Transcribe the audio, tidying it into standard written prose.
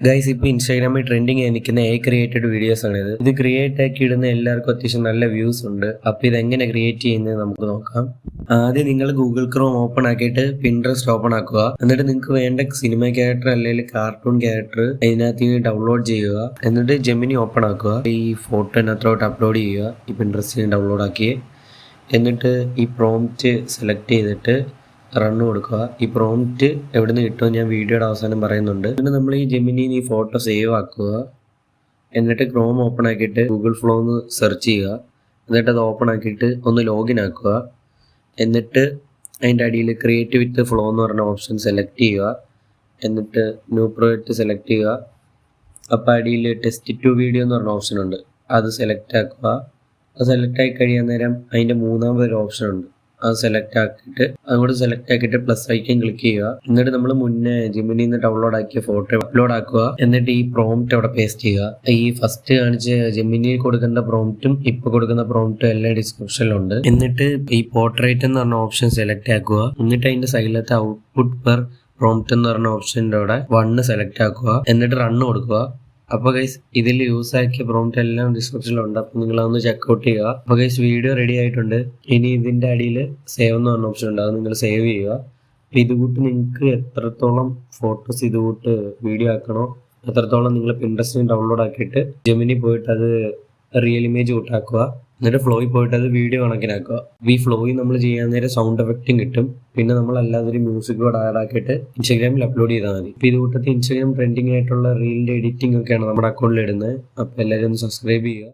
Guys, ഇപ്പോൾ ഇൻസ്റ്റാഗ്രാമിൽ trending ആയി നിൽക്കുന്ന ക്രിയേറ്റഡ് വീഡിയോസ് ആണ് ഇത് ക്രിയേറ്റ് ആക്കി ഇടുന്ന എല്ലാവർക്കും അത്യാവശ്യം നല്ല വ്യൂസ് ഉണ്ട്. അപ്പോൾ ഇതെങ്ങനെ ക്രിയേറ്റ് ചെയ്യുന്നത് നമുക്ക് നോക്കാം. ആദ്യം നിങ്ങൾ ഗൂഗിൾ ക്രോം ഓപ്പൺ ആക്കിയിട്ട് പിൻട്രസ്റ്റ് ഓപ്പൺ ആക്കുക. എന്നിട്ട് നിങ്ങൾക്ക് വേണ്ട സിനിമ ക്യാരക്ടർ അല്ലെങ്കിൽ കാർട്ടൂൺ ക്യാരക്ടർ അതിനകത്ത് നിന്ന് ഡൗൺലോഡ് ചെയ്യുക. എന്നിട്ട് ജെമിനി ഓപ്പൺ ആക്കുക. ഈ ഫോട്ടോ അതിനകത്തോട്ട് അപ്ലോഡ് ചെയ്യുക. ഈ പിൻട്രസ്റ്റിന് ഡൗൺലോഡ് ആക്കി എന്നിട്ട് ഈ പ്രോംപ്റ്റ് സെലക്ട് ചെയ്തിട്ട് റണ്ണ് കൊടുക്കുക. ഈ പ്രോംപ്റ്റ് എവിടെ നിന്ന് കിട്ടുമെന്ന് ഞാൻ വീഡിയോയുടെ അവസാനം പറയുന്നുണ്ട്. പിന്നെ നമ്മൾ ഈ ജെമിനിയിൽ ഈ ഫോട്ടോ സേവ് ആക്കുക. എന്നിട്ട് ക്രോം ഓപ്പൺ ആക്കിയിട്ട് ഗൂഗിൾ ഫ്ലോ ഒന്ന് സെർച്ച് ചെയ്യുക. എന്നിട്ട് അത് ഓപ്പൺ ആക്കിയിട്ട് ഒന്ന് ലോഗിൻ ആക്കുക. എന്നിട്ട് അതിൻ്റെ അടിയിൽ ക്രിയേറ്റ് വിത്ത് ഫ്ലോ എന്ന് പറഞ്ഞ ഓപ്ഷൻ സെലക്ട് ചെയ്യുക. എന്നിട്ട് ന്യൂ പ്രോജക്റ്റ് സെലക്ട് ചെയ്യുക. അപ്പോൾ അടിയിൽ ടെസ്റ്റ് ടു വീഡിയോ എന്ന് പറഞ്ഞ ഓപ്ഷൻ ഉണ്ട്, അത് സെലക്ട് ആക്കുക. അത് സെലക്ട് ആയി കഴിയാൻ നേരം അതിൻ്റെ മൂന്നാമതൊരു ഓപ്ഷൻ ഉണ്ട്, അത് സെലക്ട് ആക്കിയിട്ട് അതുകൂടെ സെലക്ട് ആക്കിയിട്ട് പ്ലസ് ഐക്കൺ ക്ലിക്ക് ചെയ്യുക. എന്നിട്ട് നമ്മൾ മുന്നേ ജെമിനിയിൽ നിന്ന് ഡൗൺലോഡ് ആക്കിയ ഫോട്ടോ അപ്ലോഡ് ആക്കുക. എന്നിട്ട് ഈ പ്രോംപ്റ്റ് അവിടെ പേസ്റ്റ് ചെയ്യുക. ഈ ഫസ്റ്റ് കാണിച്ച ജെമിനിയിൽ കൊടുക്കേണ്ട പ്രോംപ്റ്റും ഇപ്പൊ കൊടുക്കുന്ന പ്രോംപ്റ്റും എല്ലാം ഡിസ്ക്രിപ്ഷനിലുണ്ട്. എന്നിട്ട് ഈ പോർട്രേറ്റ് എന്ന് പറഞ്ഞ ഓപ്ഷൻ സെലക്ട് ആക്കുക. എന്നിട്ട് അതിന്റെ സൈഡിലത്തെ ഔട്ട്പുട്ട് പെർ പ്രോംപ്റ്റ് എന്ന് പറഞ്ഞ ഓപ്ഷൻ്റെ അവിടെ 1 സെലക്ട് ആക്കുക. എന്നിട്ട് റണ്ണ് കൊടുക്കുക. അപ്പോൾ ഗൈസ്, ഇതിൽ യൂസ് ആക്കിയ പ്രോംപ്റ്റ് എല്ലാം ഡിസ്ക്രിപ്ഷനിലുണ്ട്. അപ്പോൾ നിങ്ങളതൊന്ന് ചെക്കൗട്ട് ചെയ്യുക. അപ്പോൾ ഗൈസ്, വീഡിയോ റെഡി ആയിട്ടുണ്ട്. ഇനി ഇതിൻ്റെ അടിയിൽ സേവ് എന്ന് പറഞ്ഞ ഓപ്ഷൻ ഉണ്ട്, അത് നിങ്ങൾ സേവ് ചെയ്യുക. അപ്പോൾ ഇതുകൂട്ട് നിങ്ങൾക്ക് എത്രത്തോളം ഫോട്ടോസ് ഇതുകൂട്ട് വീഡിയോ ആക്കണോ അത്രത്തോളം നിങ്ങൾ പിൻട്രസ്റ്റിന് ഡൗൺലോഡ് ആക്കിയിട്ട് ജെമിനി പോയിട്ട് അത് റിയൽ ഇമേജ് കൂട്ടാക്കുക. എന്നിട്ട് ഫ്ലോയിൽ പോയിട്ട് അത് വീഡിയോ കണക്കിനാക്കുക. ഈ ഫ്ലോയിൽ നമ്മൾ ചെയ്യാൻ നേരം സൗണ്ട് എഫക്റ്റും കിട്ടും. പിന്നെ നമ്മൾ അല്ലാതെ ഒരു മ്യൂസിക് കൂടെ ആഡ് ആക്കിയിട്ട് ഇൻസ്റ്റാഗ്രാമിൽ അപ്ലോഡ് ചെയ്താൽ മതി. ഇപ്പോൾ ഇത് കൂട്ടത്തിൽ ഇൻസ്റ്റാഗ്രാം ട്രെൻഡിങ് ആയിട്ടുള്ള റീലിൻ്റെ എഡിറ്റിംഗ് ഒക്കെയാണ് നമ്മുടെ അക്കൗണ്ടിൽ ഇടുന്നത്. അപ്പോൾ എല്ലാവരും ഒന്ന് സബ്സ്ക്രൈബ് ചെയ്യുക.